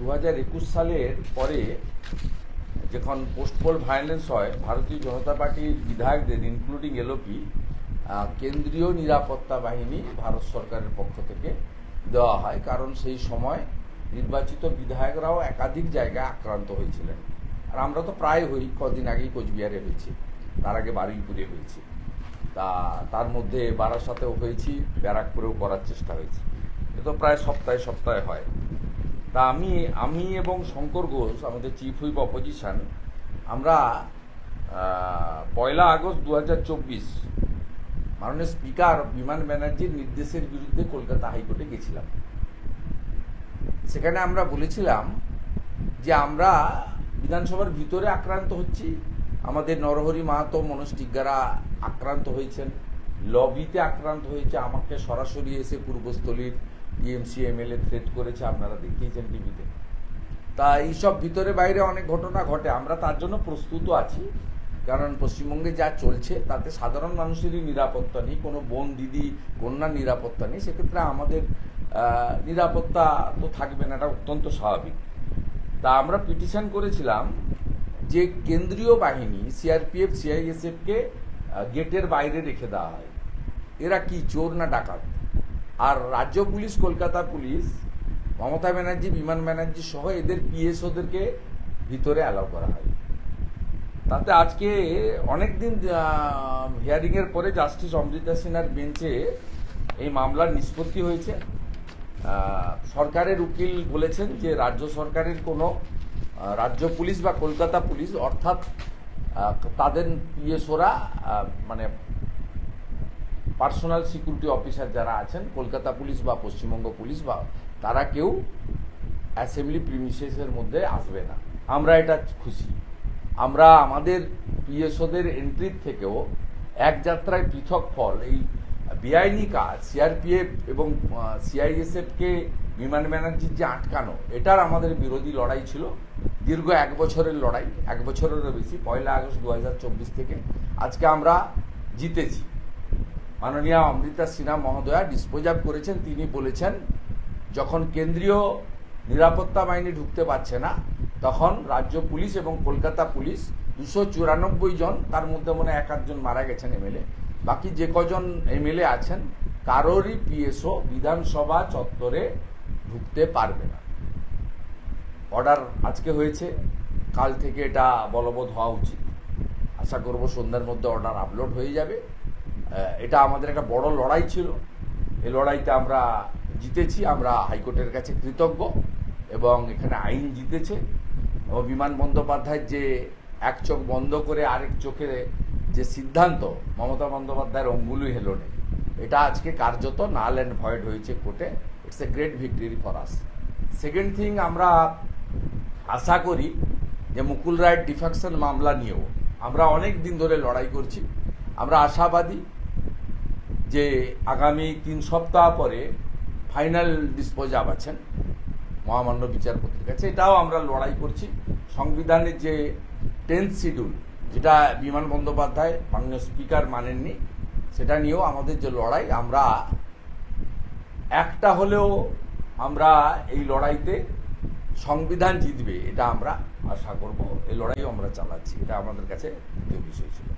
2021 সালের পরে যখন পোস্টপোল ভায়োলেন্স হয়, ভারতীয় জনতা পার্টির বিধায়কদের ইনক্লুডিং এলওপি কেন্দ্রীয় নিরাপত্তা বাহিনী ভারত সরকারের পক্ষ থেকে দেওয়া হয়, কারণ সেই সময় নির্বাচিত বিধায়করাও একাধিক জায়গায় আক্রান্ত হয়েছিলেন। আর আমরা তো প্রায় হই, কদিন আগেই কোচবিহারে হয়েছি, তার আগে বারুইপুরে হয়েছি, তার মধ্যে বারাসাতেও হয়েছি, ব্যারাকপুরেও করার চেষ্টা হয়েছে। এ তো প্রায় সপ্তাহে সপ্তাহে হয়। তা আমি এবং শঙ্কর ঘোষ, আমাদের চিফ হুইপ অপোজিশন, আমরা 1 আগস্ট 2024 মাননীয় স্পিকার বিমান ব্যানার্জির নির্দেশের বিরুদ্ধে কলকাতা হাইকোর্টে গেছিলাম। সেখানে আমরা বলেছিলাম যে আমরা বিধানসভার ভিতরে আক্রান্ত হচ্ছি, আমাদের নরহরি মাহাতো, মনোজ টিগ্গারা আক্রান্ত হয়েছেন, লবিতে আক্রান্ত হয়েছে, আমাকে সরাসরি এসে পূর্বস্থলীর টিএমসি এমএলএ থ্রেট করেছে, আপনারা দেখিয়েছেন টিভিতে। তা এইসব ভিতরে বাইরে অনেক ঘটনা ঘটে, আমরা তার জন্য প্রস্তুত আছি, কারণ পশ্চিমবঙ্গে যা চলছে তাতে সাধারণ মানুষেরই নিরাপত্তা নেই, কোনো বোন দিদি কন্যার নিরাপত্তা নেই। সেক্ষেত্রে আমাদের নিরাপত্তা তো থাকবে না, এটা অত্যন্ত স্বাভাবিক। তা আমরা পিটিশন করেছিলাম যে কেন্দ্রীয় বাহিনী সিআরপিএফ সিআইএসএফকে গেটের বাইরে রেখে দেওয়া হয়। এরা কি চোর না ডাকাত? আর রাজ্য পুলিশ, কলকাতা পুলিশ, মমতা ব্যানার্জি, বিমান ব্যানার্জি সহ এদের পিএসওদেরকে ভিতরে অ্যালাউ করা হয়। তাতে আজকে অনেকদিন হিয়ারিংয়ের পরে জাস্টিস অমৃতা সিনহার বেঞ্চে এই মামলার নিষ্পত্তি হয়েছে। সরকারের উকিল বলেছেন যে রাজ্য সরকারের কোনো রাজ্য পুলিশ বা কলকাতা পুলিশ, অর্থাৎ তাদের পিএসওরা মানে পার্সোনাল সিকিউরিটি অফিসার যারা আছেন কলকাতা পুলিশ বা পশ্চিমবঙ্গ পুলিশ, বা তারা কেউ অ্যাসেম্বলি প্রিমিসেসের মধ্যে আসবে না। আমরা এটা খুশি। আমরা আমাদের পিএসওদের এন্ট্রির থেকেও এক যাত্রায় পৃথক ফল, এই বেআইনি কাজ সিআরপিএফ এবং সিআইএসএফকে বিমান ব্যানার্জির যে আটকানো, এটার আমাদের বিরোধী লড়াই ছিল, দীর্ঘ 1 বছরের লড়াই, 1 বছরেরও বেশি। 1 আগস্ট 2024 থেকে আজকে আমরা জিতেছি। মাননীয় অমৃতা সিনহা মহোদয়া ডিসপোজাব করেছেন। তিনি বলেছেন যখন কেন্দ্রীয় নিরাপত্তা বাহিনী ঢুকতে পারছে না, তখন রাজ্য পুলিশ এবং কলকাতা পুলিশ 294 জন, তার মধ্যে মনে 1-8 জন মারা গেছেন এমএলএ, বাকি যে কজন এমএলএ আছেন কারোরই পিএসও বিধানসভা চত্বরে ঢুকতে পারবে না। অর্ডার আজকে হয়েছে, কাল থেকে এটা বলবৎ হওয়া উচিত। আশা করব সন্ধ্যার মধ্যে অর্ডার আপলোড হয়ে যাবে। এটা আমাদের একটা বড় লড়াই ছিল, এই লড়াইতে আমরা জিতেছি। আমরা হাইকোর্টের কাছে কৃতজ্ঞ এবং এখানে আইন জিতেছে। এবং বিমান বন্দ্যোপাধ্যায়ের যে এক চোখ বন্ধ করে আরেক চোখে যে সিদ্ধান্ত, মমতা বন্দ্যোপাধ্যায়ের অঙ্গুলি হেলনে, এটা আজকে কার্যত নাল অ্যান্ড ভয়েড হয়েছে কোর্টে। It's a great victory for us. Second thing, আমরা আশা করি যে মুকুল রায়ের ডিফেকশন মামলা নিয়েও আমরা অনেক দিন ধরে লড়াই করছি। আমরা আশাবাদী যে আগামী 3 সপ্তাহ পরে ফাইনাল ডিসপোজাব আছেন মহামান্য বিচারপতির কাছে। এটাও আমরা লড়াই করছি। সংবিধানের যে 10th শিডিউল, যেটা বিমান বন্দ্যোপাধ্যায় মাননীয় স্পিকার মানেননি, সেটা নিয়েও আমাদের যে লড়াই, আমরা একটা হলেও আমরা এই লড়াইতে সংবিধান জিতবে, এটা আমরা আশা করব। এই লড়াইও আমরা চালাচ্ছি, এটা আমাদের কাছে দ্বিতীয় বিষয় ছিল।